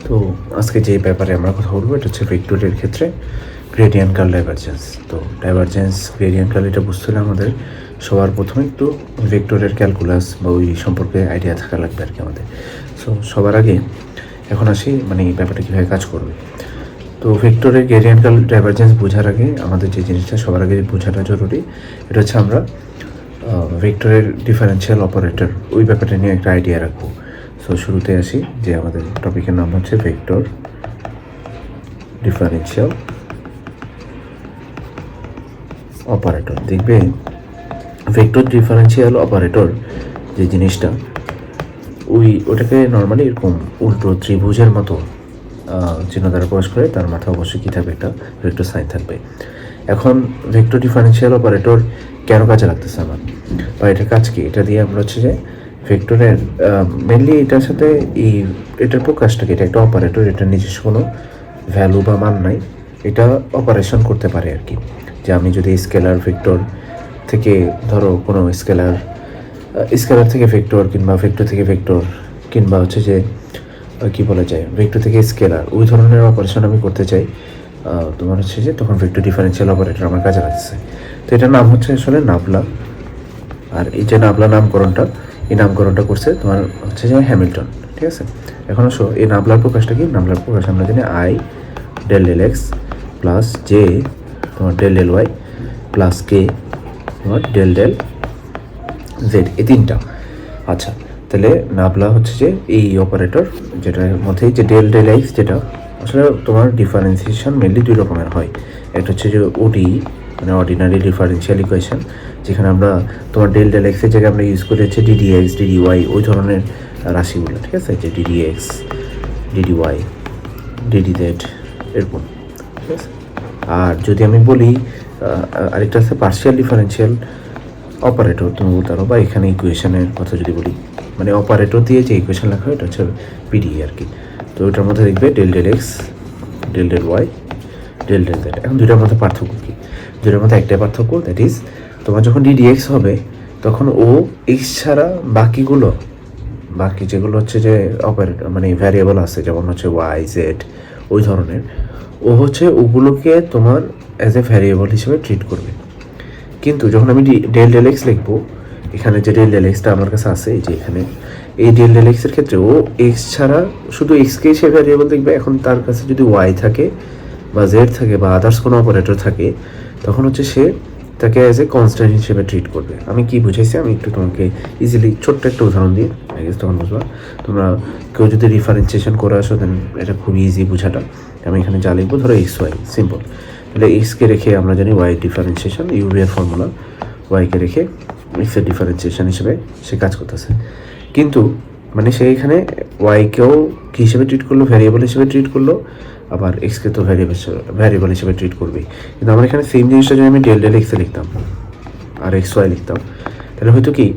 তো আজকে যে ব্যাপারে আমরা কথা বলবো এটা হচ্ছে ভেক্টরের ক্ষেত্রে গ্রেডিয়েন্ট কার্ল ডাইভারজেন্স। তো ডাইভারজেন্স গ্রেডিয়েন্ট কার্ল এটা বুঝতে হলে আমাদের সবার প্রথমে একটু ভেক্টরের ক্যালকুলাস বা ওই সম্পর্কে আইডিয়া থাকা লাগবে আর কি আমাদের। সো সবার আগে এখন আসি মানে এই ব্যাপারটা কীভাবে কাজ করবে। তো ভেক্টরের গ্রেডিয়েন্ট কার্ল ডাইভারজেন্স বোঝার আগে আমাদের যে জিনিসটা সবার আগে বোঝাটা জরুরি এটা হচ্ছে আমরা ভেক্টরের ডিফারেন্সিয়াল অপারেটর ওই ব্যাপারটা নিয়ে একটা আইডিয়া রাখবো। সো শুরুতে আসি যে আমাদের টপিকের নাম হচ্ছে ভেক্টর ডিফারেন্সিয়াল অপারেটর। দেখবে ভেক্টর ডিফারেন্সিয়াল অপারেটর যে জিনিসটা ওটাকে নর্মালি এরকম উল্টো ত্রিভুজের মতো চিহ্ন দ্বারা প্রকাশ করে, তার মাথায় অবশ্যই কী থাকবে, একটা ভেক্টর সাইন থাকবে। এখন ভেক্টর ডিফারেন্সিয়াল অপারেটর কেন কাজে লাগতেছে আমার, বা এটার কাজ কি, এটা দিয়ে আমরা হচ্ছে যে ভেক্টরের মেনলি এটার সাথে এটার প্রকাশটাকে, এটা একটা অপারেটর, এটার নিজস্ব কোনো ভ্যালু বা মান নাই, এটা অপারেশন করতে পারে আর কি। যে আমি যদি স্কেলার ভেক্টর থেকে ধরো কোনো স্কেলার থেকে ভেক্টর, কিংবা ভেক্টর থেকে ভেক্টর, কিংবা হচ্ছে যে কী বলা যায় ভেক্টর থেকে স্কেলার, ওই ধরনের অপারেশন আমি করতে চাই, তোমার হচ্ছে যে তখন ভেক্টর ডিফারেন্সিয়াল অপারেটর আমার কাজে লাগছে। তো এটার নাম হচ্ছে আসলে নাবলা। আর এই যে নাবলা নামকরণটা করছে তোমার হচ্ছে যে হ্যামিল্টন, ঠিক আছে। এখন আসো এই নাবলার প্রকাশটা কি, নাবলার প্রকাশ আমরা জানি i del del x plus j তোমার del del y plus k তোমার ডেল ডেল জেড, এই তিনটা। আচ্ছা, তাহলে নাবলা হচ্ছে যে এই অপারেটর যেটার মধ্যে যে ডেল ডেল এক্স, যেটা আসলে তোমার ডিফারেন্সিয়েশন মেনলি দুই রকমের হয়। একটা হচ্ছে যে ওডি মানে অর্ডিনারি ডিফারেন্সিয়াল ইকুয়েশন, যেখানে আমরা তোমার ডেল ডেল এক্সের জায়গায় আমরা ইউজ করে হচ্ছে ডিডি এক্স ডিডি ওয়াই ওই ধরনের রাশিগুলো, ঠিক আছে, যে d d x d d y d d z এরকম, ঠিক আছে। আর যদি আমি বলি আরেকটা আছে পার্শিয়াল ডিফারেন্সিয়াল অপারেটর, তুমি বলতে পারো, বা এখানে ইকুয়েশনের কথা যদি বলি, মানে অপারেটর দিয়ে যে ইকুয়েশন লেখা হয় এটা হচ্ছে পিডি আর কি। তো ওটার মধ্যে দেখবে del del x del del y del del z. এখন দুইটার মধ্যে পার্থক্য কী? দুইটার মধ্যে একটাই পার্থক্য, দ্যাট ইজ তোমার যখন ডিডি এক্স হবে তখন ও এক্স ছাড়া বাকি যেগুলো হচ্ছে যে অপারেটর মানে ভ্যারিয়েবল আছে, যেমন হচ্ছে ওয়াই জেড ওই ধরনের, ও হচ্ছে ওগুলোকে তোমার অ্যাজ এ ভ্যারিয়েবল হিসেবে ট্রিট করবে। কিন্তু যখন আমি ডেল ডেল এক্স লিখবো, এখানে যে ডেল ডেল এক্সটা আমার কাছে আছে, এই যে এখানে এই ডেল ডেল এক্সের ক্ষেত্রে ও এক্স ছাড়া শুধু এক্সকেই সে ভ্যারিয়েবল দেখবে। এখন তার কাছে যদি ওয়াই থাকে বা জেড থাকে বা আদার্স কোনো অপারেটর থাকে, তখন হচ্ছে সে তাকে অ্যাজ এ কনস্ট্যান্ট হিসেবে ট্রিট করবে। আমি কি বুঝাইছি, আমি একটু তোমাকে ইজিলি ছোট্ট একটা উদাহরণ দিই, আই গেস তখন বুঝবা। তোমরা কেউ যদি ডিফারেন্সিয়েশন করে আসো দেন এটা খুব ইজি বোঝাটা। আমি এখানে যা লিখবো ধরো এক্স ওয়াই, সিম্পল। তাহলে এক্সকে রেখে আমরা জানি ওয়াই ডিফারেন্সিয়েশন, ইউভি এর ফর্মুলা, ওয়াইকে রেখে এক্সের ডিফারেন্সিয়েশন হিসেবে সে কাজ করতেছে। কিন্তু মানে সে এখানে ওয়াইকেও কী হিসেবে ট্রিট করলো, ভ্যারিয়েবল হিসেবে ট্রিট করলো, আবার এক্সকে তো ভ্যারিয়েবল হিসেবে ট্রিট করবেই। কিন্তু আমার এখানে সেম জিনিসটা যদি আমি ডেল ডেল এক্সে লিখতাম আর এক্স ওয়াই লিখতাম, তাহলে হয়তো কি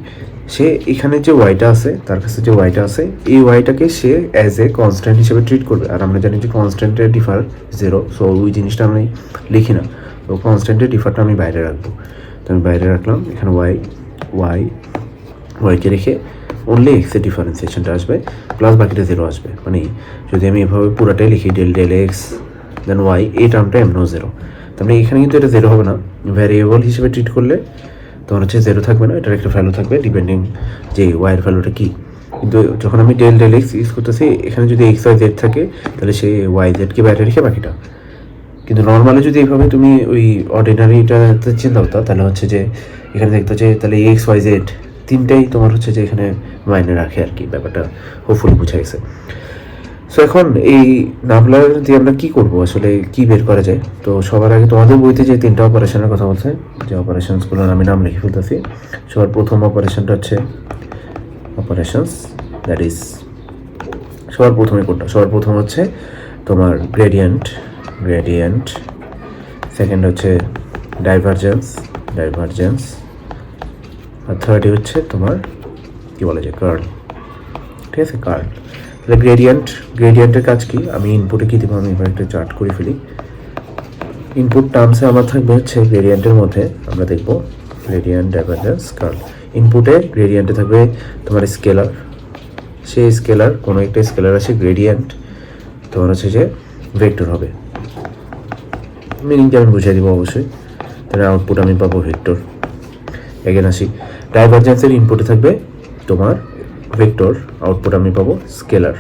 সে এখানে যে ওয়াইটা আছে, তার কাছে যে ওয়াইটা আছে, এই ওয়াইটাকে সে অ্যাজ এ কনস্ট্যান্ট হিসেবে ট্রিট করবে। আর আমরা জানি যে কনস্ট্যান্টের ডিফার জিরো, সো ওই জিনিসটা আমি লিখি না, তো কনস্ট্যান্টের ডিফারটা আমি বাইরে রাখবো। তো আমি বাইরে রাখলাম, এখানে ওয়াইকে রেখে অনলি এক্সের ডিফারেন্সিয়েশনটা আসবে, প্লাস বাকিটা জিরো আসবে। মানে যদি আমি এভাবে পুরোটাই লিখি del del x then Y, এই টার্মটা এমনও জিরো, তারপরে এখানে কিন্তু এটা জিরো হবে না, ভ্যারিয়েবল হিসেবে ট্রিট করলে তখন হচ্ছে জিরো থাকবে না, এটার একটা ভ্যালু থাকবে ডিপেন্ডিং যে ওয়াইয়ের ভ্যালুটা কী। কিন্তু যখন আমি ডেল ডেল এক্স ইউজ করতেছি, এখানে যদি এক্স ওয়াই জেড থাকে তাহলে সেই ওয়াই জেডকে বাইরে রেখে বাকিটা। কিন্তু নর্মালি যদি এইভাবে তুমি ওই অর্ডিনারিটা চিন্তা করতো, তাহলে হচ্ছে যে এখানে দেখতো যে তাহলে এক্স ওয়াই জেড তিনটাই তোমার হচ্ছে যে এখানে মাইনে রাখে আর কি, ব্যাপারটা হোপফুলি বুঝা গেছে। সো এখন এই নাবলার দিয়ে আমরা কী করবো, আসলে কী বের করা যায়। তো সবার আগে তোমাদের বইতে যে তিনটা অপারেশনের কথা বলছে, যে অপারেশনসগুলোর আমি নাম লিখে ফেলতেছি। সবার প্রথম অপারেশনটা হচ্ছে অপারেশনস, দ্যাট ইজ সবার প্রথমে কোনটা, সবার প্রথম হচ্ছে তোমার গ্রেডিয়েন্ট, সেকেন্ড হচ্ছে ডাইভারজেন্স, আর থার্ডই হচ্ছে তোমার কী বলা যায় কার্ল, ঠিক আছে, কার্ল। তাহলে গ্রেডিয়েন্টের কাজ কি, আমি ইনপুটে কী দেবো, আমি এবার একটা চার্ট করে ফেলি। ইনপুট টার্মসে আমার থাকবে হচ্ছে গ্রেডিয়েন্টের মধ্যে আমরা দেখব গ্রেডিয়েন্ট, ডাইভারজেন্স, কার্ল। ইনপুটে গ্রেডিয়েন্টে থাকবে তোমার স্কেলার, সেই স্কেলার কোনো একটা স্কেলার আছে গ্রেডিয়েন্ট তোমার হচ্ছে যে ভেক্টর হবে। মিনিংটা আমি বুঝিয়ে দিব অবশ্যই। তাহলে আউটপুট আমি পাবো ভেক্টর। এগেন আসি, ডাইভারজেন্সের ইনপুটে থাকবে তোমার ভেক্টর, আউটপুট আমি পাবো স্কেলার।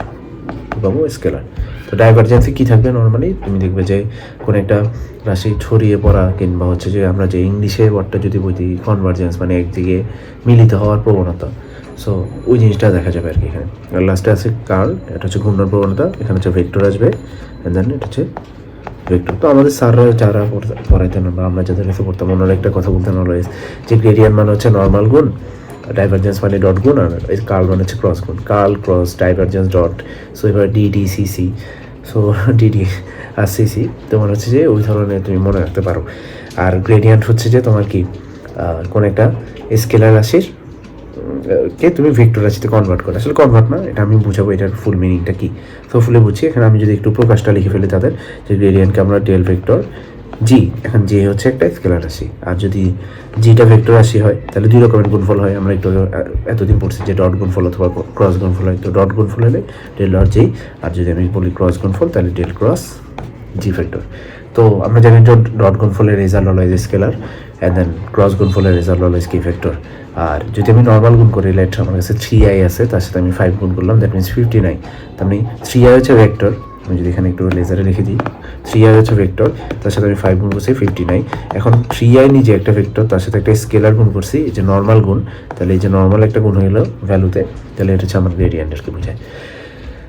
তো ডাইভারজেন্সে কী থাকবে নর্মালি, তুমি দেখবে যে কোনো একটা রাশি ছড়িয়ে পড়া, কিংবা হচ্ছে যে আমরা যে ইংলিশে ওয়ার্ডটা যদি বলি কনভার্জেন্স, মানে একদিকে মিলিত হওয়ার প্রবণতা। সো ওই জিনিসটা দেখা যাবে আর কি এখানে। আর লাস্টে আছে কার্ল, এটা হচ্ছে ঘূর্ণন প্রবণতা, এখানে হচ্ছে ভেক্টর আসবে, অ্যান্ড দেন এটা হচ্ছে ভেক্টর। তো আমাদের স্যাররা যারা পড়াইতেন বা আমরা যাদের কাছে পড়তাম, ওনারা একটা কথা বলতেন অলওয়েজ, যে গ্রেডিয়েন্ট মানে হচ্ছে নর্মাল গুণ, ডাইভারজেন্স মানে ডট গুণ, আর কার্ল মানে হচ্ছে ক্রস গুণ। Curl cross divergence dot, so এবার ডিডি সিসি, সো ডিডি আর সিসি তোমার হচ্ছে যে ওই ধরনের তুমি মনে রাখতে পারো। আর গ্রেডিয়েন্ট হচ্ছে যে তোমার কি কোন একটা স্কেলার রাশির কে তুমি ভেক্টর রাশিতে কনভার্ট করো। আসলে কনভার্ট না, এটা আমি বুঝাবো এটার ফুল মিনিংটা কী। তো ফুলে বুঝছি এখানে আমি যদি একটু প্রকাশটা লিখে ফেলি তাদের, যে গ্রেডিয়েন্টকে আমরা ডেল ভেক্টর জি, এখন জি হচ্ছে একটা স্কেলার রাশি, আর যদি জিটা ভেক্টর রাশি হয় তাহলে দুই রকমের গুণফল হয়। আমরা একটু এতদিন পড়ছি যে ডট গুণফল অথবা ক্রস গুণফল হয়। তো ডট গুণফল হলে ডেল ডট জি, আর যদি আমি বলি ক্রস গুণফল তাহলে ডেল ক্রস জি ভেক্টর। তো আমরা জানি ডট গুণফলের রেজাল্ট হলো as scalar, and then cross গুণফলের রেজাল্ট হলো কি ভেক্টর। আর যদি আমি নর্মাল গুণ করি, লেট আমার কাছে 3i আছে, তার সাথে আমি 5 গুণ করলাম, দ্যাট মিনস 59। তার মানে 3i হচ্ছে ভেক্টর, আমি যদি এখানে একটু লেজারে লিখে দিই, 3i হচ্ছে ভেক্টর, তার সাথে আমি 5 গুণ করছি 59। এখন 3i নিজে একটা ভেক্টর, তার সাথে একটা স্কেলার গুণ করছি, এই যে নর্মাল গুণ, তাহলে এই যে নর্মাল একটা গুণ হয়ে গেলো ভ্যালুতে, তাহলে এটা হচ্ছে আমার গ্রেডিয়েন্টকে বোঝায়।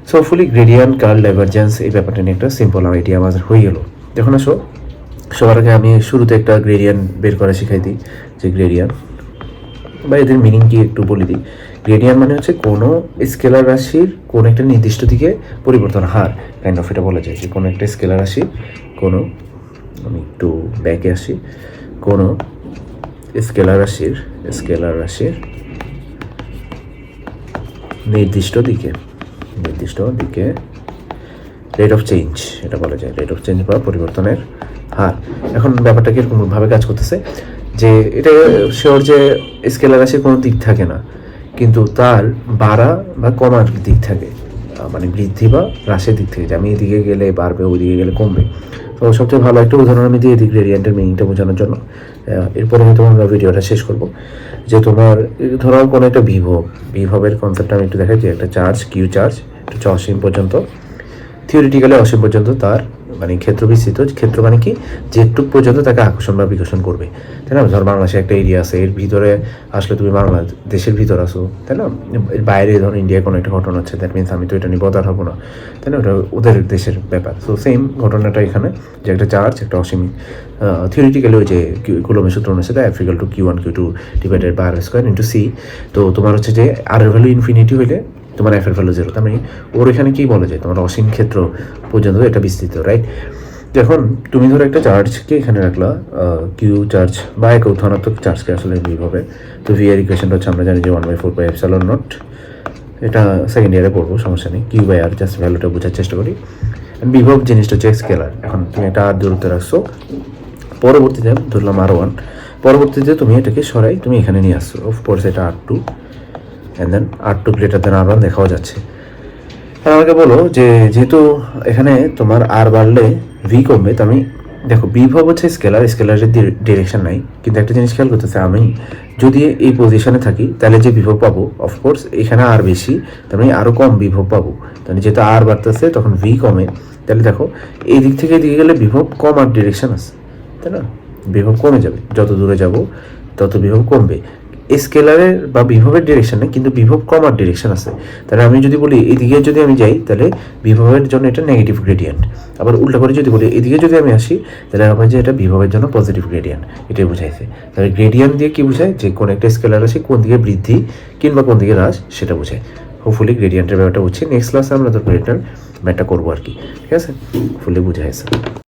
সো ফুলি গ্রেডিয়েন্ট, কার্ল, ডাইভারজেন্স এই ব্যাপারটা নিয়ে একটা সিম্পল আইডিয়া আমাদের হয়ে গেল। এখন আসো, সবার আগে আমি শুরুতে একটা গ্রেডিয়েন্ট বের করা শিখাই দিই, যে গ্রেডিয়েন্ট বা এদের মিনিং কি একটু বলে দিই। গ্রেডিয়েন্ট মানে হচ্ছে কোনো স্কেলার রাশির কোনো একটা নির্দিষ্ট দিকে পরিবর্তন হার, কাইন্ড অফ এটা বলা যায় যে কোনো একটা স্কেলার রাশি, কোনো, আমি একটু ব্যাকে আসি, কোনো স্কেলার রাশির নির্দিষ্ট দিকে রেট অফ চেঞ্জ, এটা বলা যায় রেট অফ চেঞ্জ বা পরিবর্তনের হার। এখন ব্যাপারটা কীরকমভাবে কাজ করতেছে, যে এটা শিওর যে স্কেলার রাশির কোনো দিক থাকে না, কিন্তু তার বাড়া বা কমার দিক থাকে, মানে বৃদ্ধি বা হ্রাসের দিক থেকে, যে আমি এদিকে গেলে বাড়বে, ওইদিকে গেলে কমবে। তো সবচেয়ে ভালো একটা উদাহরণ আমি দিয়ে দিই গ্রেডিয়েন্টের মিনিংটা বোঝানোর জন্য। এরপরে হয়তো আমরা ভিডিওটা শেষ করব। যে তোমার ধরো কোনো একটা বিভবের কনসেপ্টটা আমি একটু দেখাই, যে একটা চার্জ, কিউ চার্জ, এটা হচ্ছে অসীম পর্যন্ত, থিওরিটিক্যালি অসীম পর্যন্ত তার মানে ক্ষেত্র বিস্তৃত। ক্ষেত্র মানে কি, যেটুক পর্যন্ত তাকে আকর্ষণ বা বিকর্ষণ করবে, তাই না? ধর বাংলাদেশে একটা এরিয়া আছে, এর ভিতরে আসলে তুমি বাংলাদেশের ভিতর আসো, তাই না? এর বাইরে ধর ইন্ডিয়ায় কোনো একটা ঘটনা হচ্ছে, দ্যাট মিনস আমি তো এটা নিয়ে বদার হবো না, তাই না? ওটা ওদের দেশের ব্যাপার। সো সেম ঘটনাটা এখানে, যে একটা চার্জ, একটা অসীম, থিওরিটিক্যালি ওই যে কুলম্বের সূত্র অনুসারে F = Q1 Q2 divided by r² into c। তো তোমার হচ্ছে যে আর এর ভ্যালু ইনফিনিটি হইলে তোমার এফ এর ভ্যালু 0। তার মানে ওর এখানে কী বলা যায়, তোমার অসীম ক্ষেত্র পর্যন্ত এটা বিস্তৃত, রাইট? এখন তুমি ধরো একটা চার্জকে এখানে রাখলা, কিউ চার্জ বা এক ধনাত্মক চার্জকে আসলে বিভবে। তো ভি এর ইকুয়েশনটা হচ্ছে আমরা জানি যে 1/4πε0, এটা সেকেন্ড ইয়ারে পড়বো, সমস্যা নেই। কিউ বাই আর, জাস্ট ভ্যালুটা বোঝার চেষ্টা করি। বিভব জিনিসটা হচ্ছে স্কেলার। এখন তুমি এটা আর দূরত্বে রাখছো, পরবর্তীতে ধরলাম R1, পরবর্তীতে তুমি এটাকে সরাই তুমি এখানে নিয়ে আসছো, অফকোর্স এটা R2, and then R2 > R1 দেখাও যাচ্ছে। আর আমাকে বলো যে যেহেতু এখানে তোমার আর বাড়লে ভি কমবে, তো আমি দেখো বিভব হচ্ছে স্কেলারের ডিরেকশন নাই, কিন্তু একটা জিনিস খেয়াল করতেছে, আমি যদি এই পজিশনে থাকি তাহলে যে বিভব পাবো, অফকোর্স এখানে আর বেশি, তার মানে আরও কম বিভব পাবো। তাহলে যেহেতু আর বাড়তেছে তখন ভি কমে, তাহলে দেখো এই দিক থেকে এদিকে গেলে বিভব কমার ডিরেকশন আছে, তাই না? বিভব কমে যাবে, যত দূরে যাব তত বিভব কমবে। স্কেলারের বা বিভবের ডিরেকশন নেই, কিন্তু বিভব কমার ডিরেকশন আছে। তাহলে আমি যদি বলি এদিকে যদি আমি যাই, তাহলে বিভবের জন্য এটা নেগেটিভ গ্রেডিয়েন্ট। আবার উল্টা করে যদি বলি এদিকে যদি আমি আসি, তাহলে আমার যে এটা বিভবের জন্য পজিটিভ গ্রেডিয়েন্ট, এটাই বুঝাইছে। তাহলে গ্রেডিয়েন্ট দিয়ে কি বোঝায়, যে কোন একটা স্কেলার রাশি কোন দিকে বৃদ্ধি কিংবা কোন দিকে হ্রাস সেটা বোঝায়। হোপফুলি গ্রেডিয়েন্টের ব্যাপারটা বুঝছি। নেক্সট ক্লাসে আমরা তো গ্রেডিয়েন্টের ম্যাটটা করবো আর কি, ঠিক আছে? ফুলি বুঝাইছে।